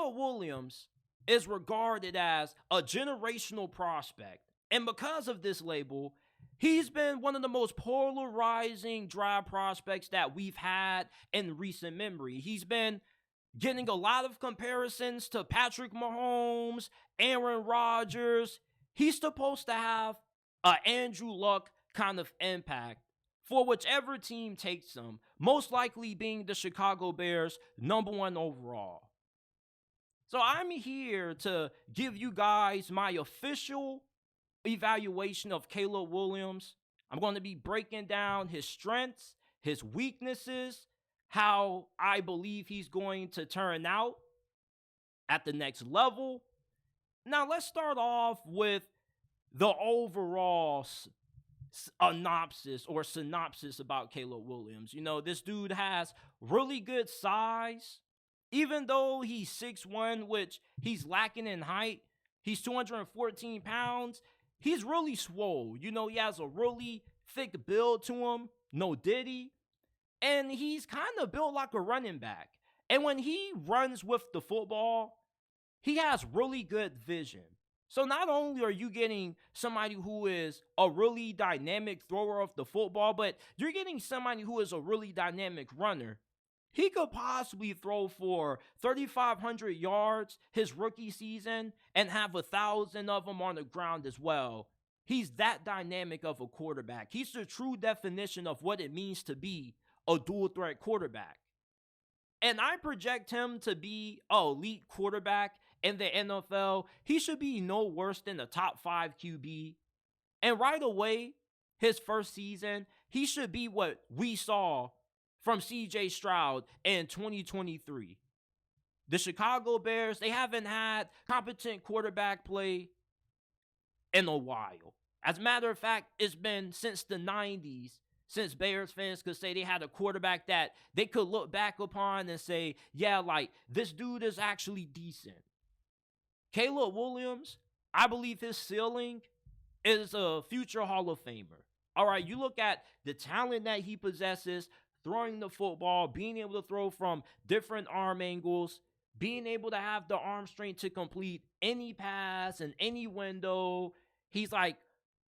Caleb Williams is regarded as a generational prospect. And because of this label, he's been one of the most polarizing draft prospects that we've had in recent memory. He's been getting a lot of comparisons to Patrick Mahomes, Aaron Rodgers. He's supposed to have an Andrew Luck kind of impact for whichever team takes him, most likely being the Chicago Bears, #1 overall. So I'm here to give you guys my official evaluation of Caleb Williams. I'm going to be breaking down his strengths, his weaknesses, how I believe he's going to turn out at the next level. Now, let's start off with the overall synopsis about Caleb Williams. You know, this dude has really good size. Even though he's 6'1", which he's lacking in height, he's 214 pounds. He's really swole. You know, he has a really thick build to him. No diddy. And he's kind of built like a running back. And when he runs with the football, he has really good vision. So not only are you getting somebody who is a really dynamic thrower of the football, but you're getting somebody who is a really dynamic runner. He could possibly throw for 3,500 yards his rookie season and have 1,000 of them on the ground as well. He's that dynamic of a quarterback. He's the true definition of what it means to be a dual threat quarterback. And I project him to be an elite quarterback in the NFL. He should be no worse than a top 5 QB. And right away, his first season, he should be what we saw from CJ Stroud in 2023. The Chicago Bears, they haven't had competent quarterback play in a while. As a matter of fact, it's been since the 90s, since Bears fans could say they had a quarterback that they could look back upon and say, yeah, like, this dude is actually decent. Caleb Williams, I believe his ceiling is a future Hall of Famer. All right, you look at the talent that he possesses, throwing the football, being able to throw from different arm angles, being able to have the arm strength to complete any pass and any window. He's like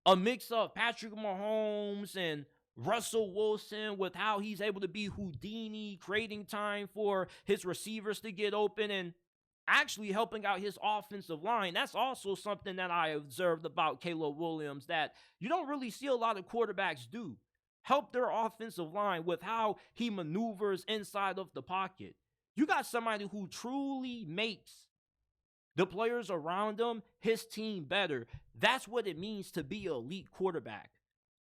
a mix of Patrick Mahomes and Russell Wilson with how he's able to be Houdini, creating time for his receivers to get open and actually helping out his offensive line. That's also something that I observed about Caleb Williams that you don't really see a lot of quarterbacks do. Help their offensive line with how he maneuvers inside of the pocket. You got somebody who truly makes the players around him, his team, better. That's what it means to be an elite quarterback.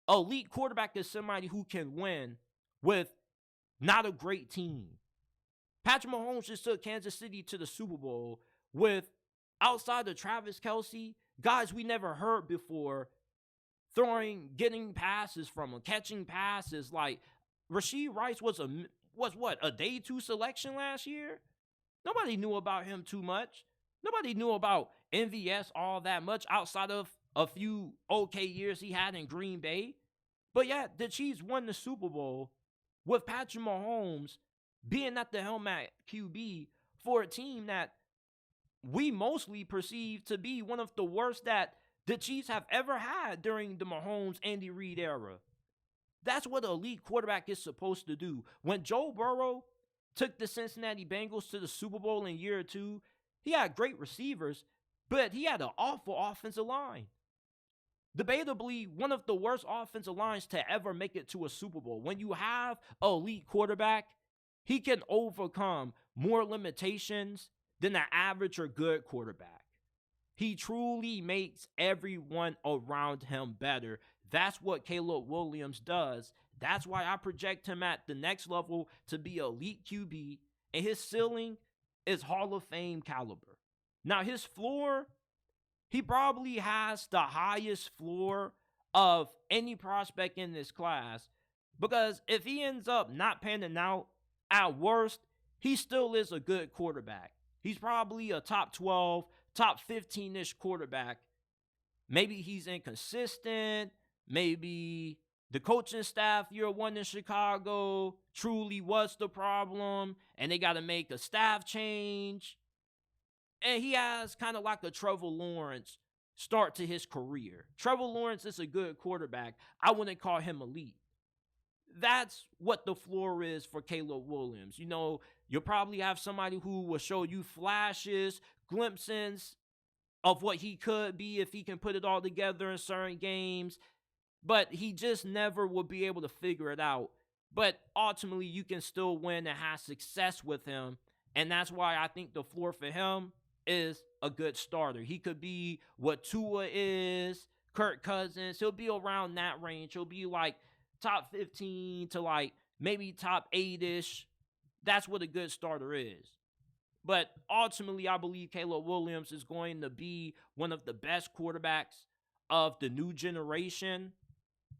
Elite quarterback is somebody who can win with not a great team. Patrick Mahomes just took Kansas City to the Super Bowl with, outside of Travis Kelce, guys we never heard before, getting passes from him, catching passes. Like, Rashee Rice was a day 2 selection last year? Nobody knew about him too much. Nobody knew about MVS all that much outside of a few okay years he had in Green Bay. But yeah, the Chiefs won the Super Bowl with Patrick Mahomes being at the helm at QB for a team that we mostly perceive to be one of the worst that the Chiefs have ever had during the Mahomes-Andy Reid era. That's what an elite quarterback is supposed to do. When Joe Burrow took the Cincinnati Bengals to the Super Bowl in year 2, he had great receivers, but he had an awful offensive line. Debatably, one of the worst offensive lines to ever make it to a Super Bowl. When you have an elite quarterback, he can overcome more limitations than an average or good quarterback. He truly makes everyone around him better. That's what Caleb Williams does. That's why I project him at the next level to be elite QB, and his ceiling is Hall of Fame caliber. Now, his floor, he probably has the highest floor of any prospect in this class, because if he ends up not panning out, at worst, he still is a good quarterback. He's probably a top 12, top 15-ish quarterback. Maybe he's inconsistent. Maybe the coaching staff year 1 in Chicago truly was the problem, and they got to make a staff change. And he has kind of like a Trevor Lawrence start to his career. Trevor Lawrence is a good quarterback. I wouldn't call him elite. That's what the floor is for Caleb Williams. You'll probably have somebody who will show you flashes, glimpses of what he could be if he can put it all together in certain games, but he just never will be able to figure it out. But ultimately, you can still win and have success with him. And that's why I think the floor for him is a good starter. He could be what Tua is, Kirk Cousins. He'll be around that range. He'll be like top 15 to like maybe top 8-ish. That's what a good starter is. But ultimately, I believe Caleb Williams is going to be one of the best quarterbacks of the new generation.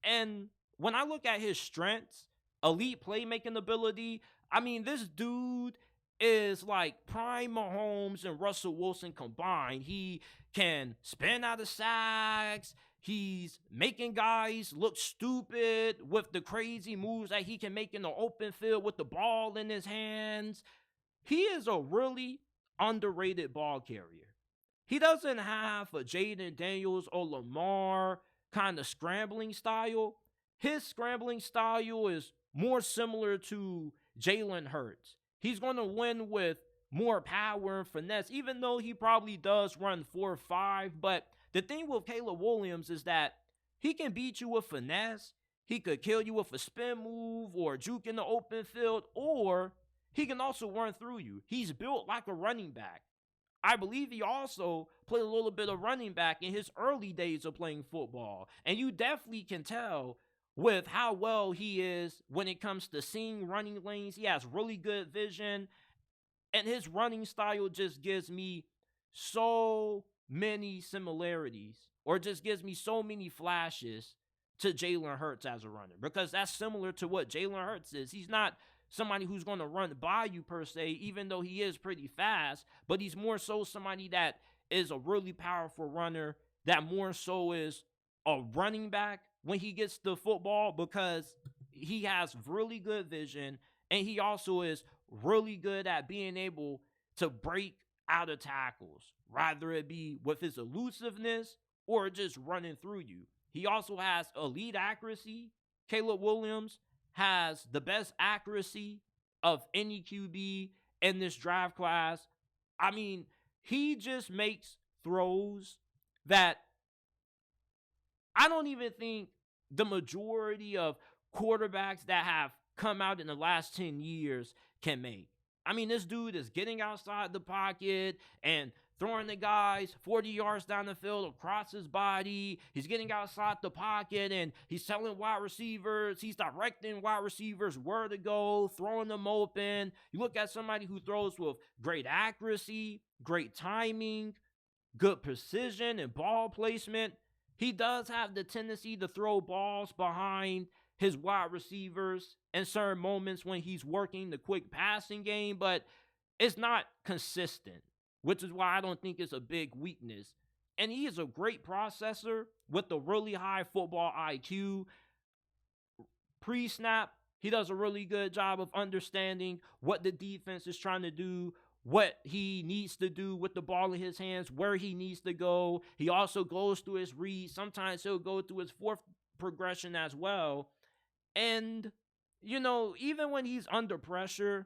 And when I look at his strengths, elite playmaking ability, I mean, this dude is like prime Mahomes and Russell Wilson combined. He can spin out of sacks. He's making guys look stupid with the crazy moves that he can make in the open field with the ball in his hands. He is a really underrated ball carrier. He doesn't have a Jaden Daniels or Lamar kind of scrambling style. His scrambling style is more similar to Jalen Hurts. He's going to win with more power and finesse, even though he probably does run 4.5. But the thing with Caleb Williams is that he can beat you with finesse. He could kill you with a spin move or juke in the open field, or he can also run through you. He's built like a running back. I believe he also played a little bit of running back in his early days of playing football. And you definitely can tell with how well he is when it comes to seeing running lanes. He has really good vision. And his running style just gives me so many similarities, or just gives me so many flashes to Jalen Hurts as a runner, because that's similar to what Jalen Hurts is. He's not somebody who's going to run by you per se, even though he is pretty fast, but he's more so somebody that is a really powerful runner, that more so is a running back when he gets the football, because he has really good vision, and he also is really good at being able to break out of tackles, rather it be with his elusiveness or just running through you. He also has elite accuracy. Caleb Williams has the best accuracy of any QB in this draft class. I mean, he just makes throws that I don't even think the majority of quarterbacks that have come out in the last 10 years can make. I mean, this dude is getting outside the pocket and throwing the guys 40 yards down the field across his body. He's getting outside the pocket and he's telling wide receivers, he's directing wide receivers where to go, throwing them open. You look at somebody who throws with great accuracy, great timing, good precision and ball placement. He does have the tendency to throw balls behind his wide receivers in certain moments when he's working the quick passing game, but it's not consistent, which is why I don't think it's a big weakness. And he is a great processor with a really high football IQ. Pre-snap, he does a really good job of understanding what the defense is trying to do, what he needs to do with the ball in his hands, where he needs to go. He also goes through his reads. Sometimes he'll go through his fourth progression as well. And, even when he's under pressure,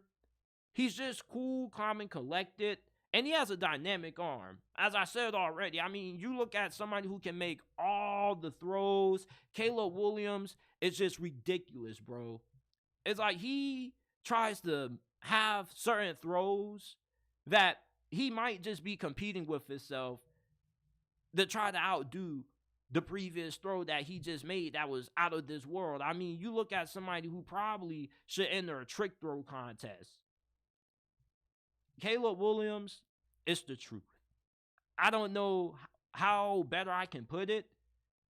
he's just cool, calm, and collected. And he has a dynamic arm. As I said already, I mean, you look at somebody who can make all the throws. Caleb Williams is just ridiculous, bro. It's like he tries to have certain throws that he might just be competing with himself to try to outdo the previous throw that he just made that was out of this world. I mean, you look at somebody who probably should enter a trick throw contest. Caleb Williams is the truth. I don't know how better I can put it,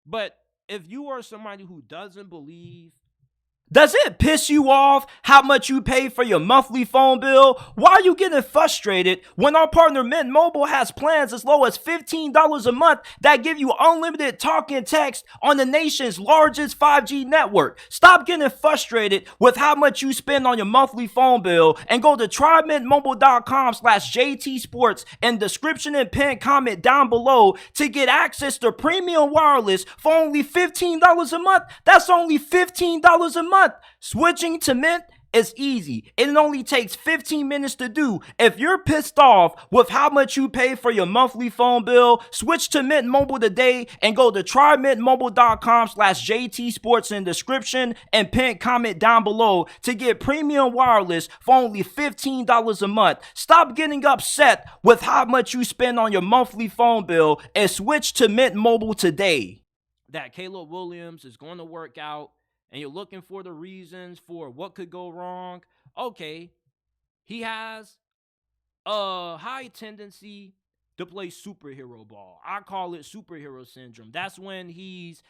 but if you are somebody who doesn't believe Does it piss you off how much you pay for your monthly phone bill? Why are you getting frustrated when our partner Mint Mobile has plans as low as $15 a month that give you unlimited talk and text on the nation's largest 5G network? Stop getting frustrated with how much you spend on your monthly phone bill and go to trymintmobile.com/JT Sports and description and pin comment down below to get access to premium wireless for only $15 a month. That's only $15 a month. Switching to Mint is easy. It only takes 15 minutes to do. If you're pissed off with how much you pay for your monthly phone bill, switch to Mint Mobile today and go to trymintmobile.com/JT Sports in description and pin comment down below to get premium wireless for only $15 a month. Stop getting upset with how much you spend on your monthly phone bill and switch to Mint Mobile today. That Caleb Williams is going to work out, and you're looking for the reasons for what could go wrong. Okay, he has a high tendency to play superhero ball. I call it superhero syndrome. That's when he's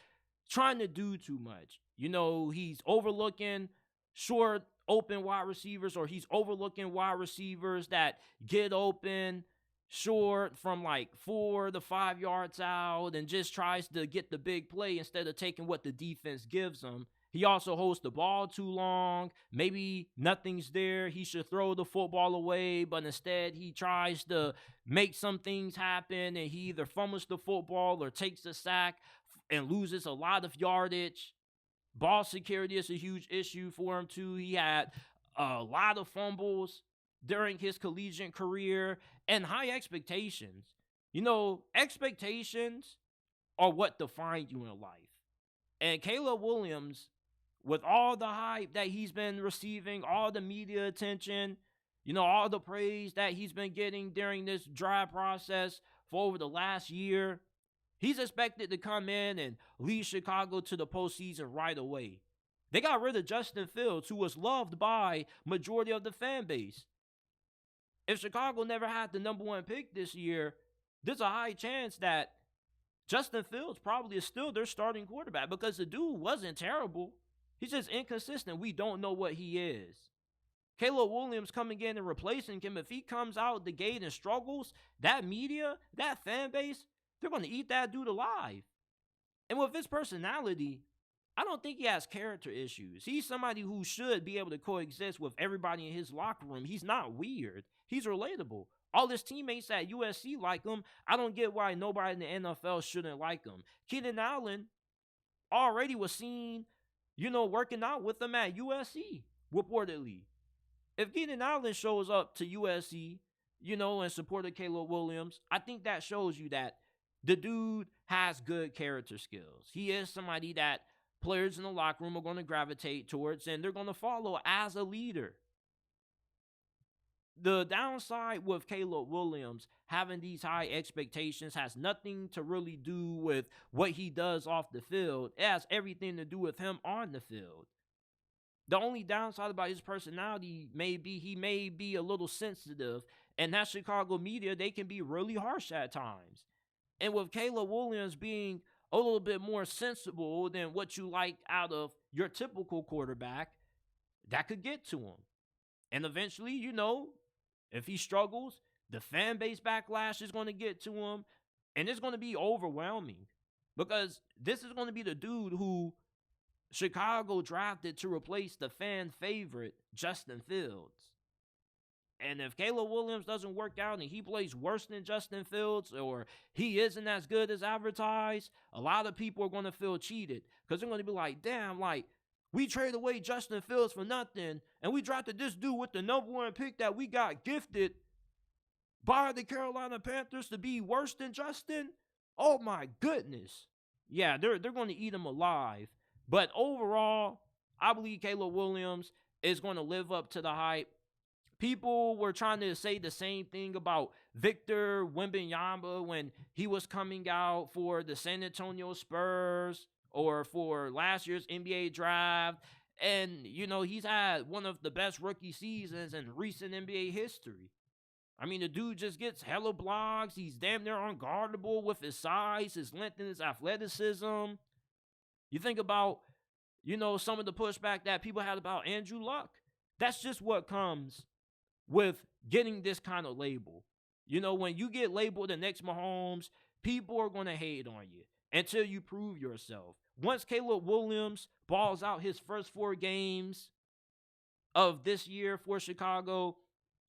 trying to do too much. He's overlooking short, open wide receivers, or he's overlooking wide receivers that get open short from like 4 to 5 yards out and just tries to get the big play instead of taking what the defense gives him. He also holds the ball too long. Maybe nothing's there. He should throw the football away, but instead he tries to make some things happen, and he either fumbles the football or takes a sack and loses a lot of yardage. Ball security is a huge issue for him too. He had a lot of fumbles during his collegiate career and high expectations. Expectations are what define you in life. And Caleb Williams, with all the hype that he's been receiving, all the media attention, all the praise that he's been getting during this draft process for over the last year, he's expected to come in and lead Chicago to the postseason right away. They got rid of Justin Fields, who was loved by majority of the fan base. If Chicago never had the number 1 pick this year, there's a high chance that Justin Fields probably is still their starting quarterback, because the dude wasn't terrible. He's just inconsistent. We don't know what he is. Caleb Williams coming in and replacing him, if he comes out the gate and struggles, that media, that fan base, they're going to eat that dude alive. And with his personality, I don't think he has character issues. He's somebody who should be able to coexist with everybody in his locker room. He's not weird. He's relatable. All his teammates at USC like him. I don't get why nobody in the NFL shouldn't like him. Keenan Allen already was seen, working out with him at USC, reportedly. If Keenan Allen shows up to USC, in support of Caleb Williams, I think that shows you that the dude has good character skills. He is somebody that players in the locker room are going to gravitate towards, and they're going to follow as a leader. The downside with Caleb Williams having these high expectations has nothing to really do with what he does off the field. It has everything to do with him on the field. The only downside about his personality may be he may be a little sensitive, and that Chicago media, they can be really harsh at times. And with Caleb Williams being a little bit more sensible than what you like out of your typical quarterback, that could get to him. And eventually, if he struggles, the fan base backlash is going to get to him, and it's going to be overwhelming, because this is going to be the dude who Chicago drafted to replace the fan favorite Justin Fields. And if Caleb Williams doesn't work out and he plays worse than Justin Fields, or he isn't as good as advertised, a lot of people are going to feel cheated, because they're going to be like, damn, we traded away Justin Fields for nothing, and we drafted this dude with the number 1 pick that we got gifted by the Carolina Panthers to be worse than Justin. Oh my goodness. Yeah, they're going to eat him alive. But overall, I believe Caleb Williams is going to live up to the hype. People were trying to say the same thing about Victor Wembanyama when he was coming out for the San Antonio Spurs or for last year's NBA draft. And, he's had one of the best rookie seasons in recent NBA history. I mean, the dude just gets hella blocks. He's damn near unguardable with his size, his length, and his athleticism. You think about, Some of the pushback that people had about Andrew Luck. That's just what comes with getting this kind of label. When you get labeled the next Mahomes, people are going to hate on you until you prove yourself. Once Caleb Williams balls out his first 4 games of this year for Chicago,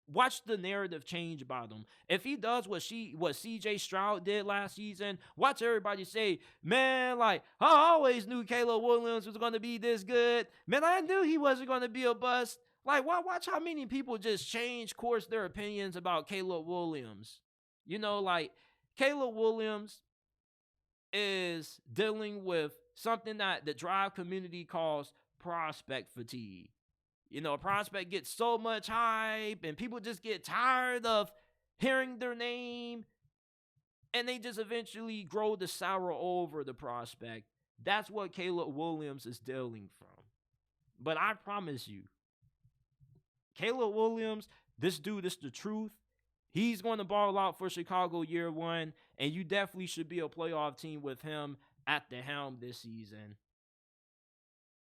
watch the narrative change about him. If he does what CJ Stroud did last season, watch everybody say, man, like, I always knew Caleb Williams was going to be this good. Man, I knew he wasn't going to be a bust. Like, watch how many people just change course their opinions about Caleb Williams. Like, Caleb Williams is dealing with something that the drive community calls prospect fatigue. A prospect gets so much hype and people just get tired of hearing their name and they just eventually grow to sour over the prospect. That's what Caleb Williams is dealing from. But I promise you, Caleb Williams, this dude is the truth. He's going to ball out for Chicago year one, and you definitely should be a playoff team with him at the helm this season.